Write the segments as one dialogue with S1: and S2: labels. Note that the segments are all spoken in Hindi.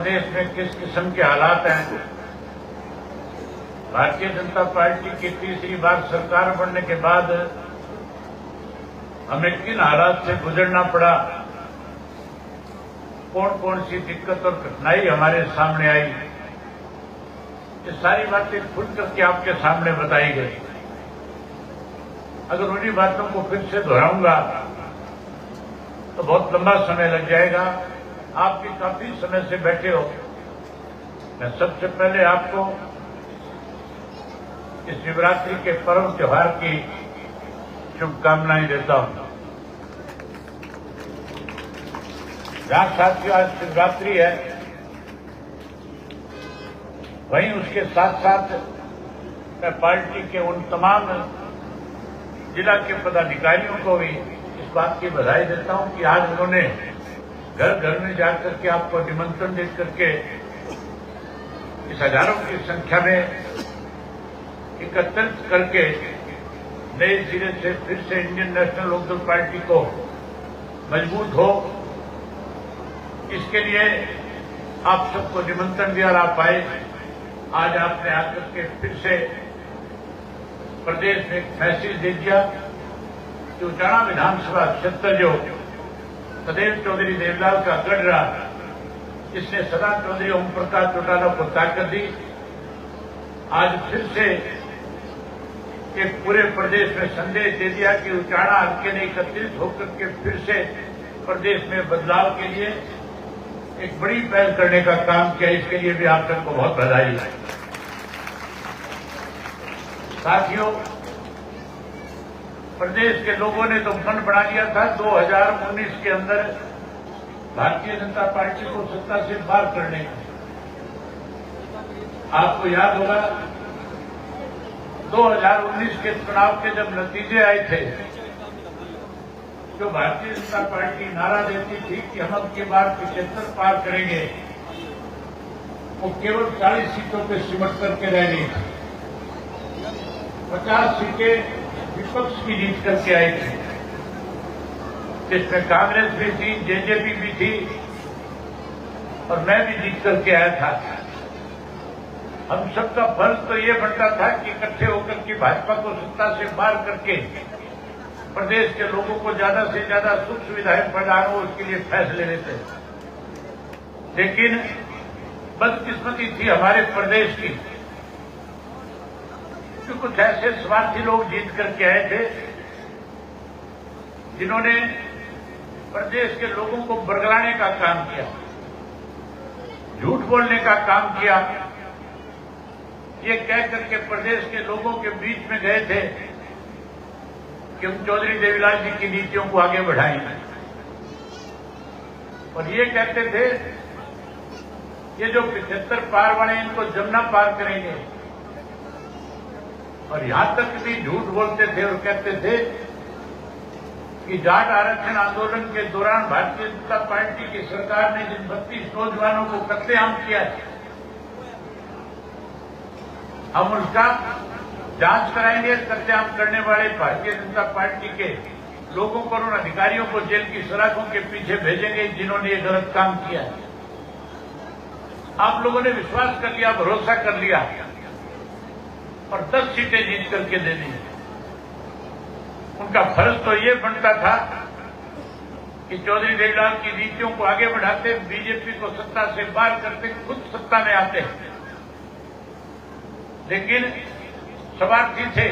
S1: देश में किस किस्म के हालात हैं। भारतीय जनता पार्टी की तीसरी बार सरकार बनने के बाद हमें किन हालात से गुजरना पड़ा, कौन कौन सी दिक्कत और कठिनाई हमारे सामने आई, ये सारी बातें खुल करके आपके सामने बताई गई। अगर उन्हीं बातों को फिर से दोहराऊंगा तो बहुत लंबा समय लग जाएगा। आप भी काफी समय से बैठे हो। मैं सबसे पहले आपको इस शिवरात्रि के पर्व त्योहार की शुभकामनाएं देता हूं। जहां साथियों आज शिवरात्रि है, वहीं उसके साथ साथ मैं पार्टी के उन तमाम जिला के पदाधिकारियों को भी इस बात की बधाई देता हूं कि आज उन्होंने घर घर में जाकर के आपको निमंत्रण दे करके इस हजारों की संख्या में एकत्रित करके नए सिरे से फिर से इंडियन नेशनल लोकदल पार्टी को मजबूत हो, इसके लिए आप सबको निमंत्रण दिया और आप आए। आज आपने आकर के फिर से प्रदेश में एक मैसेज दे दिया कि उचाना विधानसभा क्षेत्र जो सदैव चौधरी देवलाल का गढ़ रहा, जिसने सदा चौधरी ओम प्रकाश चौटाला को ताकत दी, आज फिर से एक पूरे प्रदेश में संदेश दे दिया कि उचाना हल्के ने एकत्रित होकर के फिर से प्रदेश में बदलाव के लिए एक बड़ी पहल करने का काम किया। इसके लिए भी आप सबको बहुत बधाई है। साथियों, प्रदेश के लोगों ने तो मन बना लिया था 2019 के अंदर भारतीय जनता पार्टी को सत्ता से बाहर करने का। आपको याद होगा 2019 के चुनाव के जब नतीजे आए थे, जो भारतीय जनता पार्टी नारा देती थी कि हम अब की बार 75 पार करेंगे, वो केवल 40 सीटों पर सिमट करके रह गई थी। 50 सीटें विपक्ष की जीत करके आई थी, जिसमें कांग्रेस भी थी, जेजेपी भी थी और मैं भी जीत करके आया था। हम सबका फर्ज तो ये बनता था कि इकट्ठे होकर के भाजपा को सत्ता से बाहर करके प्रदेश के लोगों को ज्यादा से ज्यादा सुख सुविधाएं प्रदान हो, उसके लिए फैसले लेते। लेकिन बदकिस्मती थी हमारे प्रदेश की, कुछ ऐसे स्वार्थी लोग जीत करके आए थे जिन्होंने प्रदेश के लोगों को बरगलाने का काम किया, झूठ बोलने का काम किया। ये कह करके प्रदेश के लोगों के बीच में गए थे कि हम चौधरी देवीलाल जी की नीतियों को आगे बढ़ाएंगे, और ये कहते थे ये जो 75 पार वाले इनको जमुना पार करेंगे, और यहां तक भी झूठ बोलते थे और कहते थे कि जाट आरक्षण आंदोलन के दौरान भारतीय जनता पार्टी की सरकार ने जिन 32 नौजवानों को कत्लेआम किया है, हम उसका जांच कराएंगे। कत्लेआम करने वाले भारतीय जनता पार्टी के लोगों को और उन अधिकारियों को जेल की सलाखों के पीछे भेजेंगे जिन्होंने ये गलत काम किया है। आप लोगों ने विश्वास कर लिया, भरोसा कर लिया और 10 सीटें जीत करके दे दी। उनका फर्ज तो ये बनता था कि चौधरी देवलाल की नीतियों को आगे बढ़ाते, बीजेपी को सत्ता से बाहर करते, खुद सत्ता में आते। लेकिन स्वार्थी थे,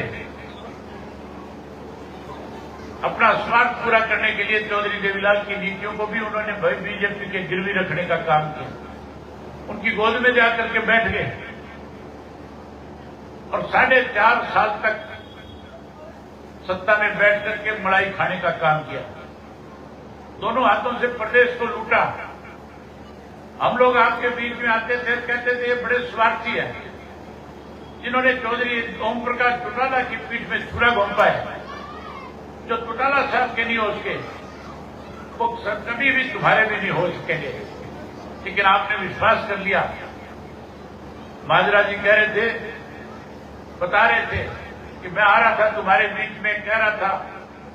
S1: अपना स्वार्थ पूरा करने के लिए चौधरी देवीलाल की नीतियों को भी उन्होंने बीजेपी के गिरवी रखने का काम किया। उनकी गोद में जाकर के बैठ गए और 4.5 साल तक सत्ता में बैठ करके मलाई खाने का काम किया। दोनों हाथों से प्रदेश को लूटा। हम लोग आपके बीच में आते थे, कहते थे ये बड़े स्वार्थी हैं, जिन्होंने चौधरी ओम प्रकाश चौटाला की पीठ में छुरा घोंपा है। जो चौटाला साहब के नहीं हो सके, वो कभी भी तुम्हारे भी नहीं हो सकेंगे। लेकिन आपने विश्वास कर लिया। माजरा जी कह रहे थे, बता रहे थे कि मैं आ रहा था तुम्हारे बीच में, कह रहा था,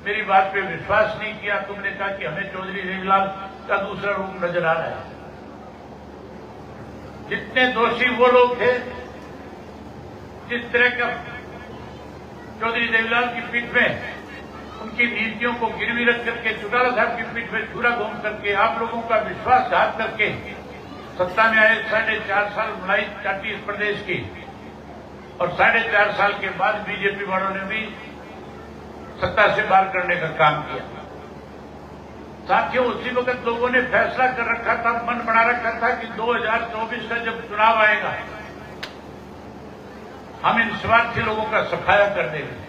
S1: मेरी बात पे विश्वास नहीं किया। तुमने कहा कि हमें चौधरी देवीलाल का दूसरा रूप नजर आ रहा है। जितने दोषी वो लोग थे, जिस तरह का चौधरी देवीलाल की पीठ में उनकी नीतियों को गिरवी रख करके, चौटाला साहब की पीठ में छुरा घूम करके, आप लोगों का विश्वासघात करके सत्ता में आए, 4.5 साल मलाई चाटी इस प्रदेश की, और 4.5 साल के बाद बीजेपी वालों ने भी सत्ता से बाहर करने का काम किया। साथियों, उसी वक्त लोगों ने फैसला कर रखा था, मन बना रखा था कि 2024 का जब चुनाव आएगा हम इन स्वार्थी लोगों का सफाया कर देंगे।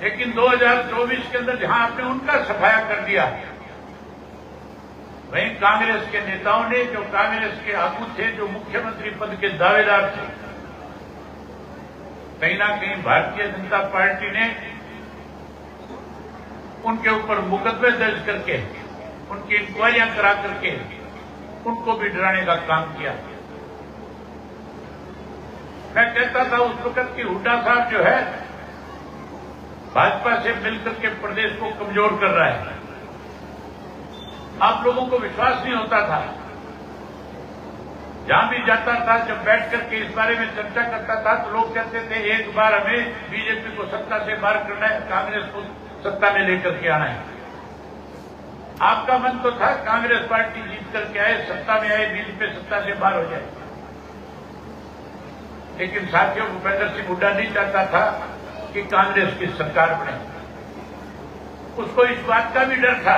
S1: लेकिन 2024 के अंदर जहां आपने उनका सफाया कर दिया, वहीं कांग्रेस के नेताओं ने, जो कांग्रेस के आगू थे, जो मुख्यमंत्री पद के दावेदार थे, कहीं ना कहीं भारतीय जनता पार्टी ने उनके ऊपर मुकदमे दर्ज करके, उनकी इंक्वायरियां करा करके उनको भी डराने का काम किया। मैं कहता था उस वक्त कि हुड्डा साहब जो है भाजपा से मिलकर के प्रदेश को कमजोर कर रहा है। आप लोगों को विश्वास नहीं होता था। जहां भी जाता था, जब बैठ करके इस बारे में चर्चा करता था, तो लोग कहते थे एक बार हमें बीजेपी को सत्ता से बाहर करना है, कांग्रेस को सत्ता में लेकर के आना है। आपका मन तो था कांग्रेस पार्टी जीत करके आए, सत्ता में आए, बीजेपी सत्ता से बाहर हो जाए। लेकिन साथियों, भूपेंद्र सिंह हुड्डा नहीं चाहता था कि कांग्रेस की सरकार बने। उसको इस बात का भी डर था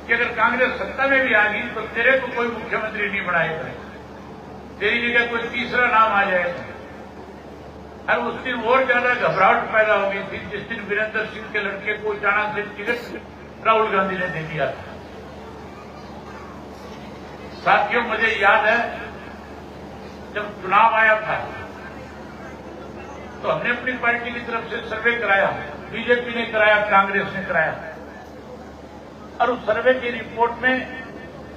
S1: कि अगर कांग्रेस सत्ता में भी आ गई तो तेरे को कोई मुख्यमंत्री नहीं बनाएगा, तेरी जगह कोई तीसरा नाम आ जाएगा। और उस दिन और ज्यादा घबराहट पैदा हो गई थी जिस दिन वीरेंद्र सिंह के लड़के को अचानक से टिकट राहुल गांधी ने दे दिया था। साथियों, मुझे याद है जब चुनाव आया था तो हमने अपनी पार्टी की तरफ से सर्वे कराया, बीजेपी ने कराया, कांग्रेस ने कराया, और उस सर्वे की रिपोर्ट में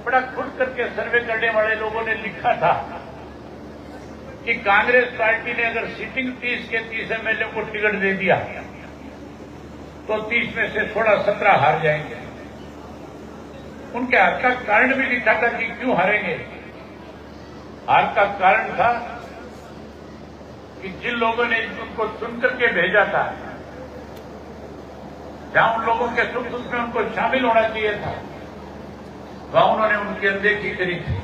S1: बड़ा खुल करके सर्वे करने वाले लोगों ने लिखा था कि कांग्रेस पार्टी ने अगर सिटिंग 30 के 30 एमएलए को टिकट दे दिया तो 30 में से 16-17 हार जाएंगे। उनके हार का कारण भी लिखा था कि क्यों हारेंगे। हार का कारण था कि जिन लोगों ने उनको चुन करके भेजा था, जहां उन लोगों के सुख दुख में उनको शामिल होना चाहिए था, वहां उन्होंने उनकी अनदेखी करी थी।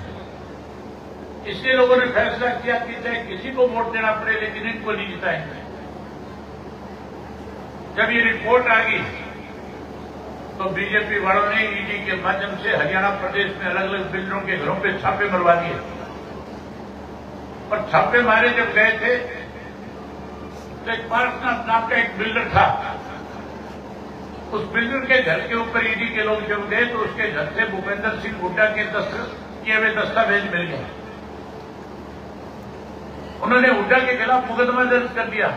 S1: इसलिए लोगों ने फैसला किया कि चाहे किसी को वोट देना पड़े लेकिन इनको नहीं जिताएंगे। जब ये रिपोर्ट आ गई तो बीजेपी वालों ने ईडी के माध्यम से हरियाणा प्रदेश में अलग अलग बिल्डरों के घरों पे छापे मरवा दिए, और छापे मारे जब गए थे तो एक पार्सनाथ नाम का एक बिल्डर था। उस बिल्डर के घर के ऊपर ईडी के लोग जब गए तो उसके घर से भूपेंद्र सिंह हुड्डा के किए हुए दस्तावेज मिल गए। उन्होंने हुड्डा के खिलाफ मुकदमा दर्ज कर दिया।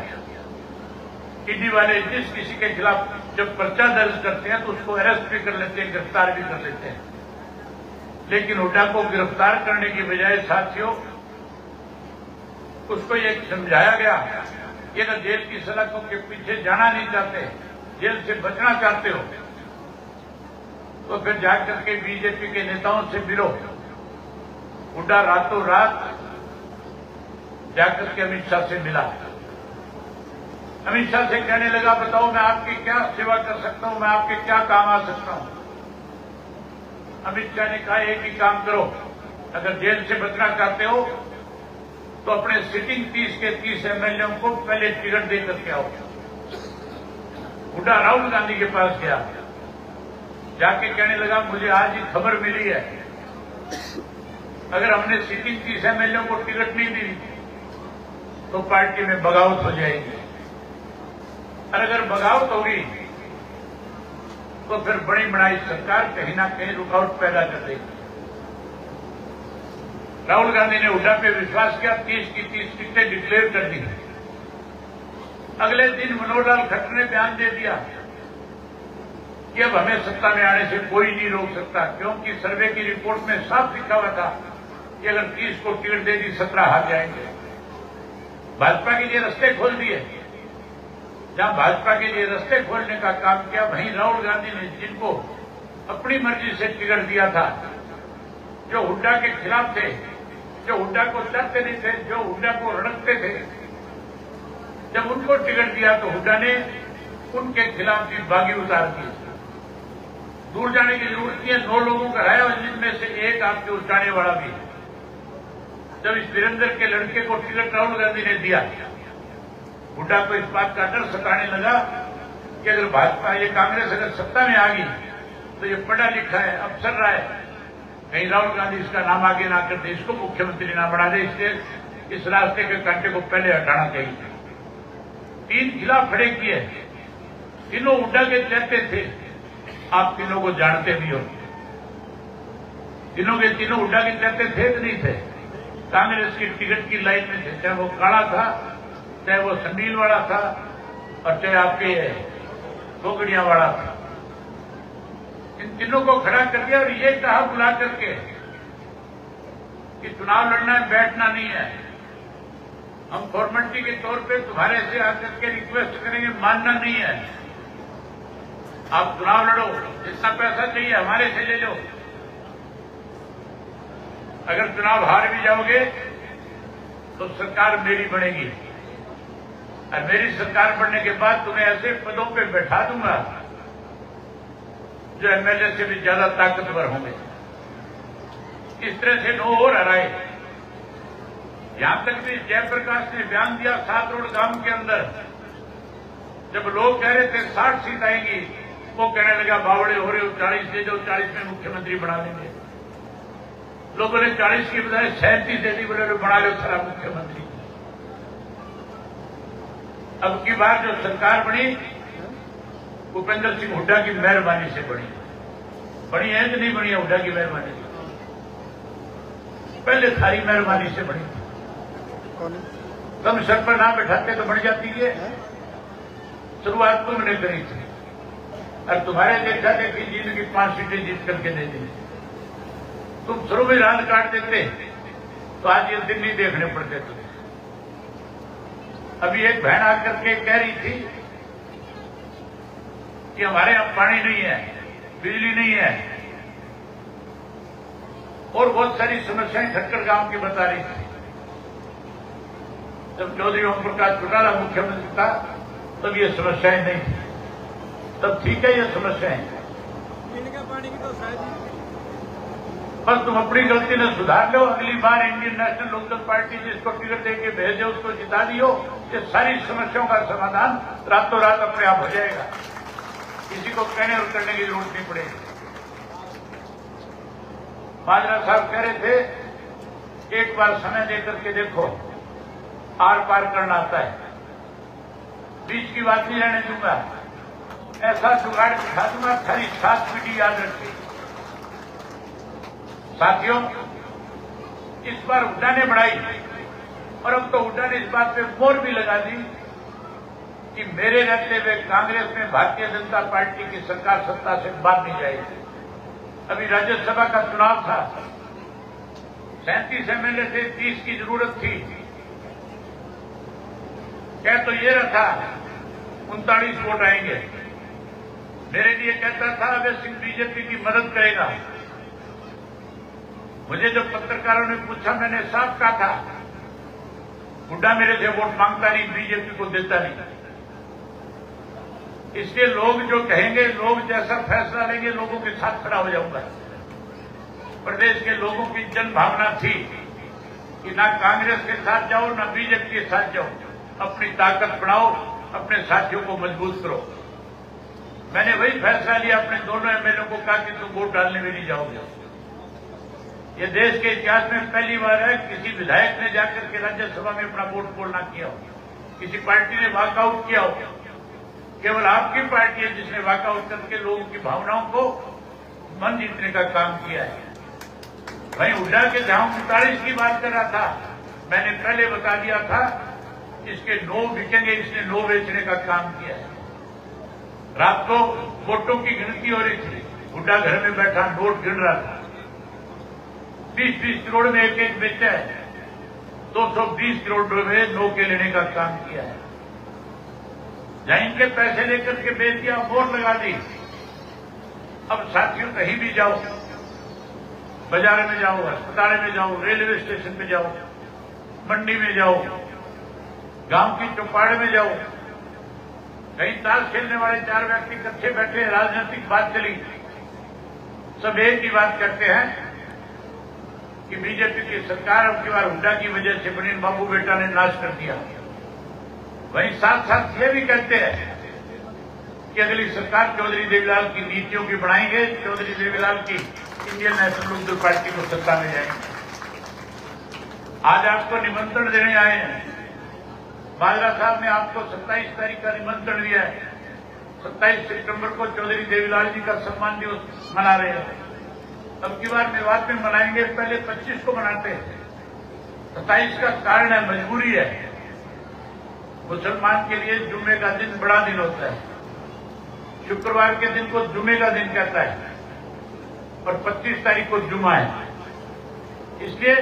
S1: ईडी वाले जिस किसी के खिलाफ जब पर्चा दर्ज करते हैं तो उसको अरेस्ट भी कर लेते हैं, गिरफ्तार भी कर लेते हैं। लेकिन हुड्डा को गिरफ्तार करने की बजाय साथियों उसको ये समझाया गया कि अगर जेल की सलाखों के पीछे जाना नहीं चाहते, जेल से बचना चाहते हो, तो फिर जाकर के बीजेपी के नेताओं से मिलो। हुड्डा रातों रात जाकर के अमित शाह से मिला। अमित शाह से कहने लगा, बताओ मैं आपकी क्या सेवा कर सकता हूं, मैं आपके क्या काम आ सकता हूं। अमित शाह ने कहा, एक ही काम करो, अगर जेल से बचना चाहते हो तो अपने सिटिंग 30 के 30 एमएलए को पहले टिकट दे करके आओ। हुड्डा राहुल गांधी के पास गया, जाके कहने लगा, मुझे आज ही खबर मिली है अगर हमने सिटिंग 30 एमएलए को टिकट नहीं दी तो पार्टी में बगावत हो जाएगी, और अगर बगावत होगी तो फिर बड़ी बड़ी सरकार कहीं ना कहीं रुकावट पैदा कर देगी। राहुल गांधी ने हुड्डा पे विश्वास किया, 30 की 30 टिकटें डिक्लेयर कर दी। अगले दिन मनोहर लाल खट्टर ने बयान दे दिया कि अब हमें सत्ता में आने से कोई नहीं रोक सकता, क्योंकि सर्वे की रिपोर्ट में साफ लिखा हुआ था कि अगर 30 को टिकट दे दी 17 हार जाएंगे। भाजपा के लिए रास्ते खोल दिए। जहां भाजपा के लिए रास्ते खोलने का काम किया, वहीं राहुल गांधी ने जिनको अपनी मर्जी से टिकट दिया था जो हुड्डा के खिलाफ थे, जो हुड्डा को चाहते नहीं थे, जो हुड्डा को रड़कते थे, जब उनको टिकट दिया तो हुड्डा ने उनके खिलाफ भी बागी उतार दी। दूर जाने की जरूरत नहीं है, 9 लोगों का है और जिनमें से एक आपके उठाने वाला भी है। जब इस वीरेंद्र के लड़के को टिकट राहुल गांधी ने दिया, हुड्डा को इस बात का डर सताने लगा कि अगर भाजपा, ये कांग्रेस अगर सत्ता में आ गई तो ये पढ़ा लिखा है, अफसर रहा है, कहीं राहुल गांधी इसका नाम आगे ना कर दे, इसको मुख्यमंत्री ना बना दे, इसलिए इस रास्ते के कांटे को पहले हटाना चाहिए। 3 खिलाफ खड़े किए, तीनों हुड्डा के चहते थे। आप तीनों को जानते भी हो, तीनों के तीनों हुड्डा के चहते थे कि नहीं थे? कांग्रेस की टिकट की लाइन में थे, चाहे वो काला था, चाहे वो संडील वाला था, और चाहे आपके टोकड़ियां वाला था। इन तीनों को खड़ा कर दिया और ये कहा बुला करके कि चुनाव लड़ना है, बैठना नहीं है, हम फॉर्मेलिटी के तौर पे तुम्हारे से आकर के रिक्वेस्ट करेंगे, मानना नहीं है, आप चुनाव लड़ो, जितना पैसा चाहिए हमारे से ले लो, अगर चुनाव हार भी जाओगे तो सरकार मेरी बनेगी, और मेरी सरकार बनने के बाद तुम्हें ऐसे पदों पे बैठा दूंगा जो एमएलए से भी ज्यादा ताकतवर होंगे। इस तरह से 9 और हराए। यहां तक भी जयप्रकाश ने बयान दिया 7 रोड गांव के अंदर, जब लोग कह रहे थे 60 सीट आएंगी, वो कहने लगा बावड़े हो रहे हो, 40 दे दो, 40 में मुख्यमंत्री बना लेंगे। लोगों ने 40 की बजाय 37 दे दी, बोले बना लो सारा मुख्यमंत्री। अब की बार जो सरकार बनी भूपेंद्र सिंह हुड्डा की मेहरबानी से बनी है कि नहीं बनी है? हुड्डा की मेहरबानी से, पहले थारी मेहरबानी से बनी। तुम सर पर ना बैठाते तो बढ़ जाती है। शुरुआत तुमने करी थी और तुम्हारे देखा देखी जिंदगी 5 सीटें जीत करके दे दी। तुम शुरू में रात काट देते तो आज ये दिन नहीं देखने पड़ते तुम्हें। अभी एक बहन आकर के कह रही थी कि हमारे यहां पानी नहीं है, बिजली नहीं है, और बहुत सारी समस्याएं खटकर गांव की बता रही थी। जब चौधरी ओम प्रकाश चौटाला मुख्यमंत्री था तब ये समस्याएं नहीं थी, तब ठीक है ये समस्याएं। पानी की तो बस तुम अपनी गलती ने सुधार लो, अगली बार इंडियन नेशनल लोकदल पार्टी जिसको टिकट देके भेजे उसको जिता दियो, ये सारी समस्याओं का समाधान रातों रात अपने आप हो जाएगा, किसी को कहने और करने की जरूरत नहीं पड़ेगी। माजरा साहब कह रहे थे एक बार समय देकर के देखो, आर पार करना आता है, बीच की बात नहीं रहने दूंगा, ऐसा जुगाड़ दिखा दूंगा, सारी 7 पीढ़ी याद रखी। साथियों, इस बार हुड्डा ने बढ़ाई और अब तो हुड्डा ने इस बात पे मोहर भी लगा दी कि मेरे रहते हुए कांग्रेस में भारतीय जनता पार्टी की सरकार सत्ता से बाहर नहीं जाएगी। अभी राज्यसभा का चुनाव था, 37 एमएलए थे, 30 की जरूरत थी। कह तो ये रखा 39 वोट आएंगे। मेरे लिए कहता था अभय सिंह बीजेपी की मदद करेगा। मुझे जब पत्रकारों ने पूछा, मैंने साफ कहा था हुड्डा मेरे से वोट मांगता नहीं, बीजेपी को देता नहीं। इसलिए लोग जो कहेंगे, लोग जैसा फैसला लेंगे, लोगों के साथ खड़ा हो जाऊंगा। प्रदेश के लोगों की जन भावना थी कि ना कांग्रेस के साथ जाओ ना बीजेपी के साथ जाओ, अपनी ताकत बढ़ाओ, अपने साथियों को मजबूत करो। मैंने वही फैसला लिया, अपने दोनों एमएलए को कहा कि तुम वोट डालने में नहीं जाओगे। ये देश के इतिहास में पहली बार है किसी विधायक ने जाकर के राज्यसभा में अपना वोट पोल ना किया हो, किसी पार्टी ने वॉकआउट किया हो। केवल आपकी पार्टी है जिसने वॉकआउट करके लोगों की भावनाओं को मन जीतने का काम किया है। वहीं हुड्डा के जहां 39 की बात कर रहा था, मैंने पहले बता दिया था इसके 9 बिकेंगे, इसने 9 बेचने का काम किया है। रात को वोटों की गिनती हो रही थी, हुड्डा घर में बैठा नोट गिन रहा था। 20-20 करोड़ में एक बेचा है, 220 करोड़ रुपए 9 के लेने का काम किया है। जहां इनके पैसे लेकर के बेच दिया, मोहर लगा दी। अब साथियों कहीं भी जाओ, बाजार में जाओ, अस्पताल में जाओ, रेलवे स्टेशन पे जाओ, मंडी में जाओ, गांव की चौपाड़ में जाओ, कहीं ताश खेलने वाले 4 व्यक्ति इकट्ठे बैठे, राजनीतिक बात चली, सब एक ही बात करते हैं कि बीजेपी की सरकार अब की बार हुड्डा की वजह से बनी, बाबू बेटा ने नाश कर दिया। वहीं साथ साथ ये भी कहते हैं कि अगली सरकार चौधरी देवीलाल की नीतियों की बनाएंगे, चौधरी देवीलाल की इंडियन नेशनल मजदूर पार्टी को सत्ता में जाएंगे। आज आपको निमंत्रण देने आए हैं। बाजरा साहब ने आपको 27 तारीख का निमंत्रण दिया है। 27 सितंबर को चौधरी देवीलाल जी का सम्मान दिवस मना रहे हैं। अब की बार मेवात में मनाएंगे, पहले 25 को मनाते हैं। 27 का कारण है, मजबूरी है। मुसलमान के लिए जुम्मे का दिन बड़ा दिन होता है। शुक्रवार के दिन को जुम्मे का दिन कहता है और 25 तारीख को जुम्मा है। इसलिए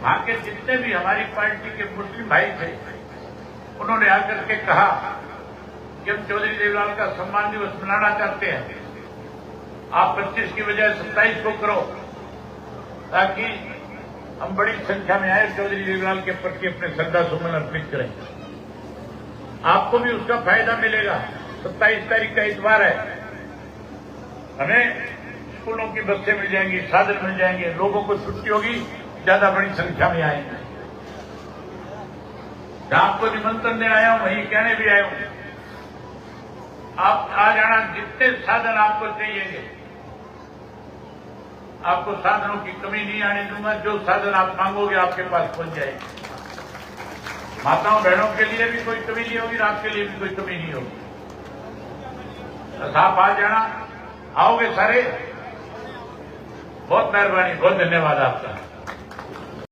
S1: वहां के जितने भी हमारी पार्टी के मुस्लिम भाई थे, उन्होंने आकर के कहा कि हम चौधरी देवीलाल का सम्मान दिवस मनाना चाहते हैं। आप 25 की बजाय 27 को करो, ताकि हम बड़ी संख्या में आए, चौधरी देवीलाल के प्रति अपने श्रद्धा सुमन अर्पित करें। आपको भी उसका फायदा मिलेगा। 27 तारीख का इतवार है, हमें स्कूलों की बसें मिल जाएंगी, साधन मिल जाएंगे, लोगों को छुट्टी होगी, ज्यादा बड़ी संख्या में आएंगे। जहां आपको निमंत्रण देने आया हूं, वहीं कहने भी आया हूं, आप आ जाना। जितने साधन आपको चाहिए, आपको साधनों की कमी नहीं आने दूंगा। जो साधन आप मांगोगे आपके पास पहुंच जाएंगे। माताओं बहनों के लिए भी कोई कमी नहीं होगी, आपके लिए भी कोई कमी नहीं होगी। बस आप आ जाना। आओगे सारे? बहुत मेहरबानी, बहुत धन्यवाद आपका।